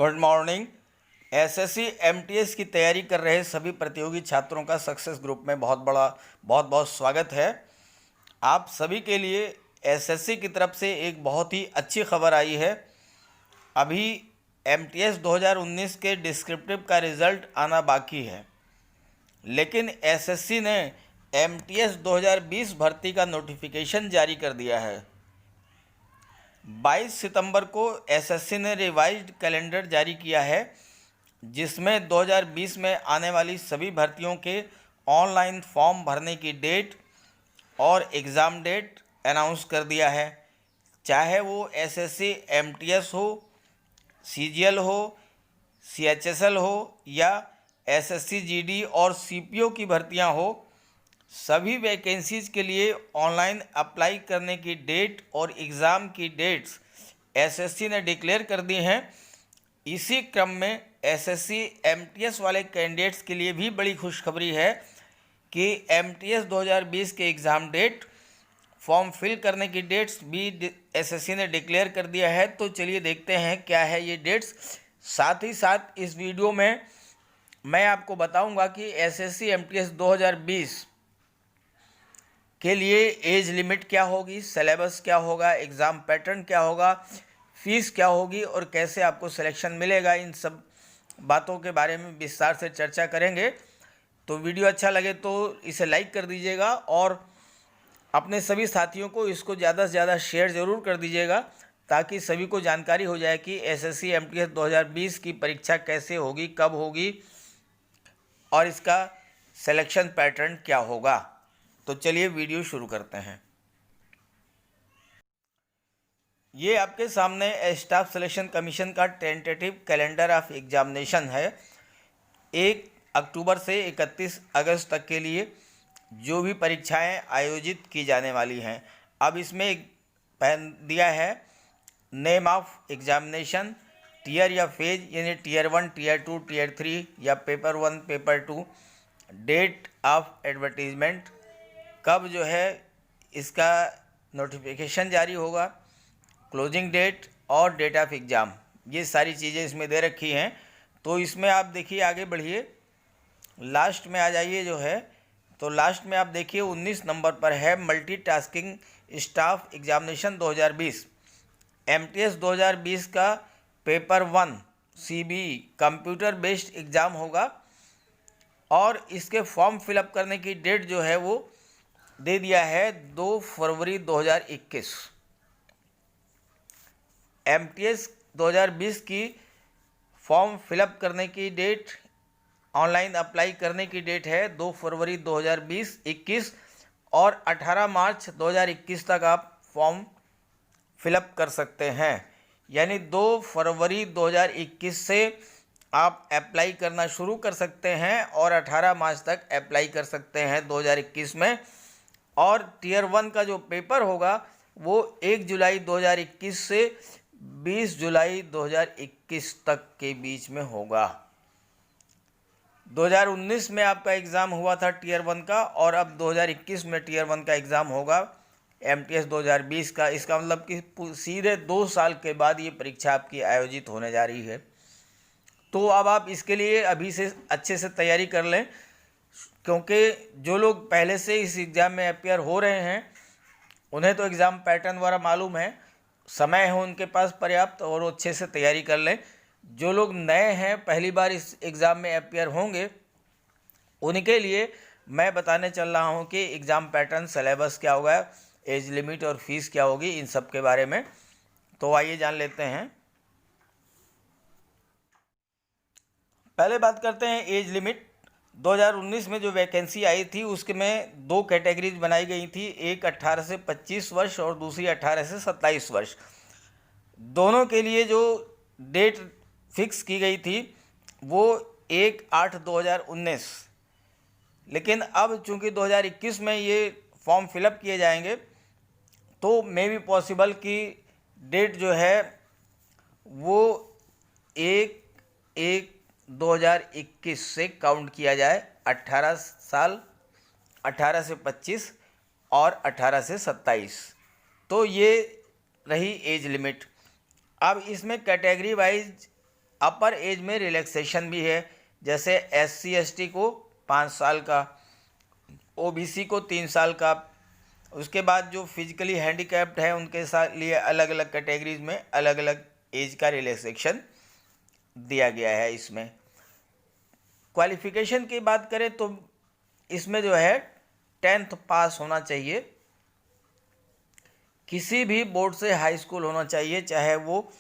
Good morning. SSC MTS की तैयारी कर रहे सभी प्रतियोगी छात्रों का सक्सेस ग्रुप में बहुत बहुत स्वागत है। आप सभी के लिए एसएससी की तरफ से एक बहुत ही अच्छी खबर आई है। अभी एमटीएस 2019 के डिस्क्रिप्टिव का रिज़ल्ट आना बाकी है, लेकिन एसएससी ने एमटीएस 2020 भर्ती का नोटिफिकेशन जारी कर दिया है। 22 सितंबर को एसएससी ने रिवाइज्ड कैलेंडर जारी किया है, जिसमें 2020 में आने वाली सभी भर्तियों के ऑनलाइन फॉर्म भरने की डेट और एग्ज़ाम डेट अनाउंस कर दिया है। चाहे वो एसएससी एमटीएस हो, सीजीएल हो, सीएचएसएल हो या एसएससी जीडी और सीपीओ की भर्तियां हो, सभी वैकेंसीज के लिए ऑनलाइन अप्लाई करने की डेट और एग्ज़ाम की डेट्स एसएससी ने डिक्लेयर कर दी हैं। इसी क्रम में एसएससी एमटीएस वाले कैंडिडेट्स के लिए भी बड़ी खुशखबरी है कि एमटीएस 2020 के एग्ज़ाम डेट, फॉर्म फिल करने की डेट्स भी एसएससी ने डिक्लेयर कर दिया है। तो चलिए देखते हैं क्या है ये डेट्स। साथ ही साथ इस वीडियो में मैं आपको बताऊंगा कि एसएससी एमटीएस 2020 के लिए एज लिमिट क्या होगी, सिलेबस क्या होगा, एग्ज़ाम पैटर्न क्या होगा, फीस क्या होगी और कैसे आपको सिलेक्शन मिलेगा। इन सब बातों के बारे में विस्तार से चर्चा करेंगे। तो वीडियो अच्छा लगे तो इसे लाइक कर दीजिएगा और अपने सभी साथियों को इसको ज़्यादा से ज़्यादा शेयर ज़रूर कर दीजिएगा, ताकि सभी को जानकारी हो जाए कि एसएससी एमटीएस 2020 की परीक्षा कैसे होगी, कब होगी और इसका सिलेक्शन पैटर्न क्या होगा। तो चलिए वीडियो शुरू करते हैं। ये आपके सामने स्टाफ सिलेक्शन कमीशन का टेंटेटिव कैलेंडर ऑफ एग्जामिनेशन है। 1 अक्टूबर से 31 अगस्त तक के लिए जो भी परीक्षाएं आयोजित की जाने वाली हैं। अब इसमें एक पहन दिया है नेम ऑफ एग्जामिनेशन, टीयर या फेज, यानी टीयर 1, टीयर 2, टीयर 3 या paper 1, paper 2, date of advertisement, कब जो है इसका नोटिफिकेशन जारी होगा, क्लोजिंग डेट और डेट ऑफ एग्ज़ाम, ये सारी चीज़ें इसमें दे रखी हैं। तो इसमें आप देखिए, आगे बढ़िए, लास्ट में आ जाइए जो है। तो लास्ट में आप देखिए 19 नंबर पर है मल्टीटास्किंग स्टाफ एग्जामिनेशन 2020। एमटीएस 2020 का paper 1 CBE computer based exam होगा और इसके फॉर्म फिलअप करने की डेट जो है वो दे दिया है 2 फरवरी 2021। एमटीएस 2020 की फॉर्म फिलअप करने की डेट, ऑनलाइन अप्लाई करने की डेट है 2 फरवरी 2021 और 18 मार्च 2021 तक आप फॉर्म फिलअप कर सकते हैं। यानी 2 फरवरी 2021 से आप अप्लाई करना शुरू कर सकते हैं और 18 मार्च तक अप्लाई कर सकते हैं 2021 में। और टीयर 1 का जो पेपर होगा वो 1 जुलाई 2021 से 20 जुलाई 2021 तक के बीच में होगा। 2019 में आपका एग्ज़ाम हुआ था टीयर 1 का और अब 2021 में टीयर 1 का एग्ज़ाम होगा एमटीएस 2020 का। इसका मतलब कि सीधे 2 साल के बाद ये परीक्षा आपकी आयोजित होने जा रही है। तो अब आप इसके लिए अभी से अच्छे से तैयारी कर लें, क्योंकि जो लोग पहले से इस एग्ज़ाम में अपियर हो रहे हैं उन्हें तो एग्ज़ाम पैटर्न वगैरह मालूम है, समय है उनके पास पर्याप्त और वो अच्छे से तैयारी कर लें। जो लोग नए हैं, पहली बार इस एग्ज़ाम में अपियर होंगे, उनके लिए मैं बताने चल रहा हूं कि एग्ज़ाम पैटर्न, सिलेबस क्या होगा, एज लिमिट और फीस क्या होगी, इन सब के बारे में। तो आइए जान लेते हैं। पहले बात करते हैं एज लिमिट। 2019 में जो वैकेंसी आई थी उसके में 2 कैटेगरीज बनाई गई थी, एक 18 से 25 वर्ष और दूसरी 18 से 27 वर्ष। दोनों के लिए जो डेट फिक्स की गई थी वो 1/8/2019, लेकिन अब चूंकि 2021 में ये फॉर्म फिलअप किए जाएंगे तो मे भी पॉसिबल कि डेट जो है वो 1/1/2021 से काउंट किया जाए। 18 साल, 18 से 25 और 18 से 27, तो ये रही एज लिमिट। अब इसमें कैटेगरी वाइज अपर एज में रिलैक्सेशन भी है, जैसे SC/ST को 5 साल का, OBC को 3 साल का। उसके बाद जो फिजिकली हैंडीकैप्ड है उनके साथ लिए अलग अलग कैटेगरीज में अलग अलग एज का रिलैक्सेशन दिया गया है। इसमें क्वालिफिकेशन की बात करें तो इसमें जो है 10th पास होना चाहिए, किसी भी बोर्ड से हाई स्कूल होना चाहिए, चाहे वो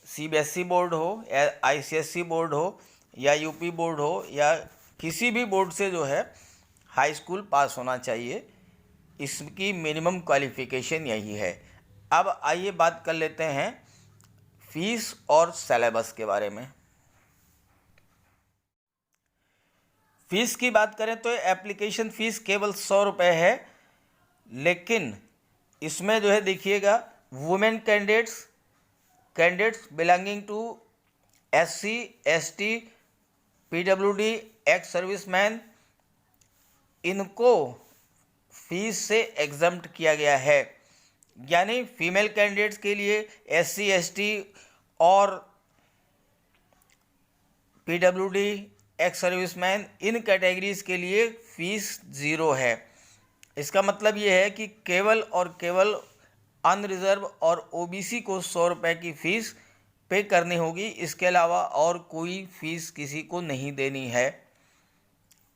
CBSE बोर्ड हो या ICSE बोर्ड हो या UP बोर्ड हो या किसी भी बोर्ड से जो है हाई स्कूल पास होना चाहिए। इसकी मिनिमम क्वालिफिकेशन यही है। अब आइए बात कर लेते हैं फीस और सिलेबस के बारे में। फीस की बात करें तो एप्लीकेशन फ़ीस केवल 100 रुपये है, लेकिन इसमें जो है देखिएगा women candidates belonging to SC/ST, PWD, ex serviceman, इनको फीस से एग्जम्प्ट किया गया है। यानी फीमेल कैंडिडेट्स के लिए SC/ST और PWD, एक्स सर्विसमैन, इन कैटेगरीज के लिए फ़ीस 0 है। इसका मतलब ये है कि केवल और केवल अनरिजर्व और OBC को 100 रुपये की फ़ीस पे करनी होगी, इसके अलावा और कोई फ़ीस किसी को नहीं देनी है।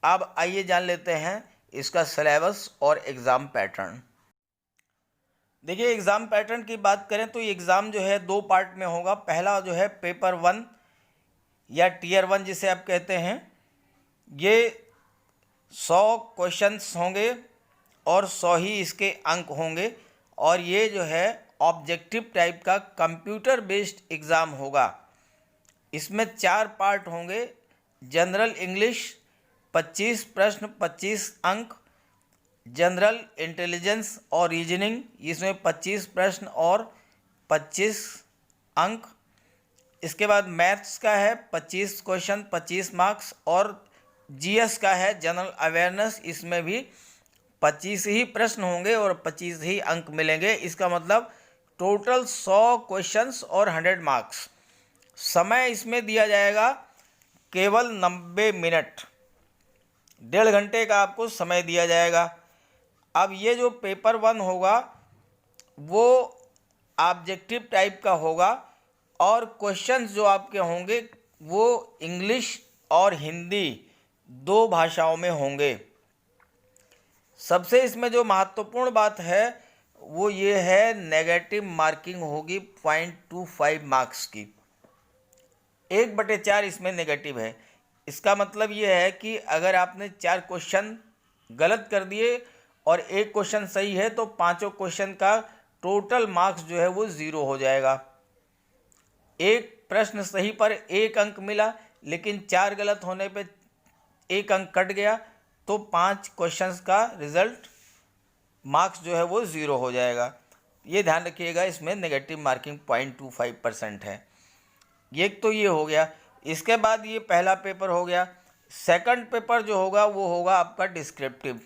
अब आइए जान लेते हैं इसका सिलेबस और एग्ज़ाम पैटर्न। देखिए एग्ज़ाम पैटर्न की बात करें तो ये एग्ज़ाम जो है 2 पार्ट में होगा। पहला जो है पेपर 1 या Tier 1 जिसे आप कहते हैं, ये 100 क्वेश्चंस होंगे और 100 ही इसके अंक होंगे, और ये जो है ऑब्जेक्टिव टाइप का कंप्यूटर बेस्ड एग्ज़ाम होगा। इसमें 4 पार्ट होंगे। जनरल इंग्लिश 25 प्रश्न 25 अंक, जनरल इंटेलिजेंस और रीजनिंग इसमें 25 प्रश्न और 25 अंक। इसके बाद मैथ्स का है 25 क्वेश्चन 25 मार्क्स, और GS का है जनरल अवेयरनेस, इसमें भी 25 ही प्रश्न होंगे और 25 ही अंक मिलेंगे। इसका मतलब टोटल 100 क्वेश्चंस और 100 मार्क्स। समय इसमें दिया जाएगा केवल 90 मिनट, 1.5 घंटे का आपको समय दिया जाएगा। अब ये जो पेपर 1 होगा वो ऑब्जेक्टिव टाइप का होगा, और क्वेश्चंस जो आपके होंगे वो इंग्लिश और हिंदी 2 भाषाओं में होंगे। सबसे इसमें जो महत्वपूर्ण बात है वो ये है नेगेटिव मार्किंग होगी 0.25 मार्क्स की। 1/4 इसमें नेगेटिव है। इसका मतलब ये है कि अगर आपने 4 क्वेश्चन गलत कर दिए और 1 क्वेश्चन सही है तो 5 क्वेश्चन का टोटल मार्क्स जो है वो 0 हो जाएगा। 1 प्रश्न सही पर 1 अंक मिला, लेकिन 4 गलत होने पे 1 अंक कट गया, तो 5 क्वेश्चंस का रिजल्ट मार्क्स जो है वो 0 हो जाएगा। ये ध्यान रखिएगा, इसमें नेगेटिव मार्किंग 0.25% है। ये तो ये हो गया। इसके बाद ये पहला पेपर हो गया। सेकंड पेपर जो होगा वो होगा आपका डिस्क्रिप्टिव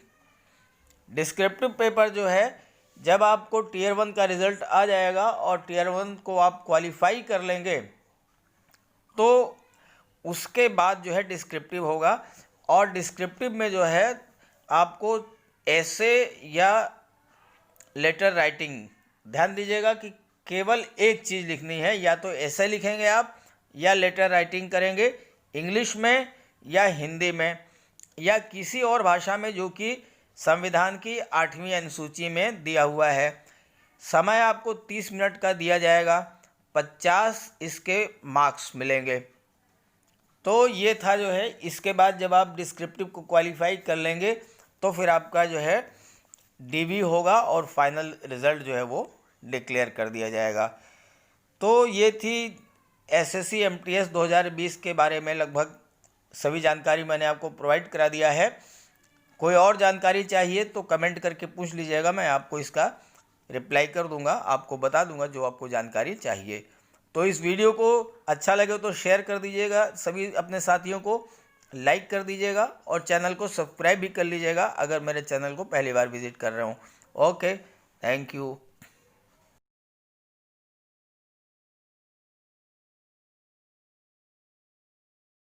पेपर जो है, जब आपको Tier 1 का रिज़ल्ट आ जाएगा और Tier 1 को आप क्वालिफाई कर लेंगे तो उसके बाद जो है डिस्क्रिप्टिव होगा। और डिस्क्रिप्टिव में जो है आपको ऐसे या लेटर राइटिंग, ध्यान दीजिएगा कि केवल एक चीज़ लिखनी है, या तो ऐसे लिखेंगे आप या लेटर राइटिंग करेंगे इंग्लिश में या हिंदी में या किसी और भाषा में जो कि संविधान की 8वीं अनुसूची में दिया हुआ है। समय आपको 30 मिनट का दिया जाएगा, 50 इसके मार्क्स मिलेंगे। तो ये था जो है। इसके बाद जब आप डिस्क्रिप्टिव को क्वालिफाई कर लेंगे तो फिर आपका जो है DV होगा और फाइनल रिज़ल्ट जो है वो डिक्लेयर कर दिया जाएगा। तो ये थी SSC MTS 2020 के बारे में लगभग सभी जानकारी मैंने आपको प्रोवाइड करा दिया है। कोई और जानकारी चाहिए तो कमेंट करके पूछ लीजिएगा, मैं आपको इसका रिप्लाई कर दूंगा, आपको बता दूंगा जो आपको जानकारी चाहिए। तो इस वीडियो को अच्छा लगे तो शेयर कर दीजिएगा, सभी अपने साथियों को लाइक कर दीजिएगा और चैनल को सब्सक्राइब भी कर लीजिएगा अगर मेरे चैनल को पहली बार विजिट कर रहे हो। Okay, thank you.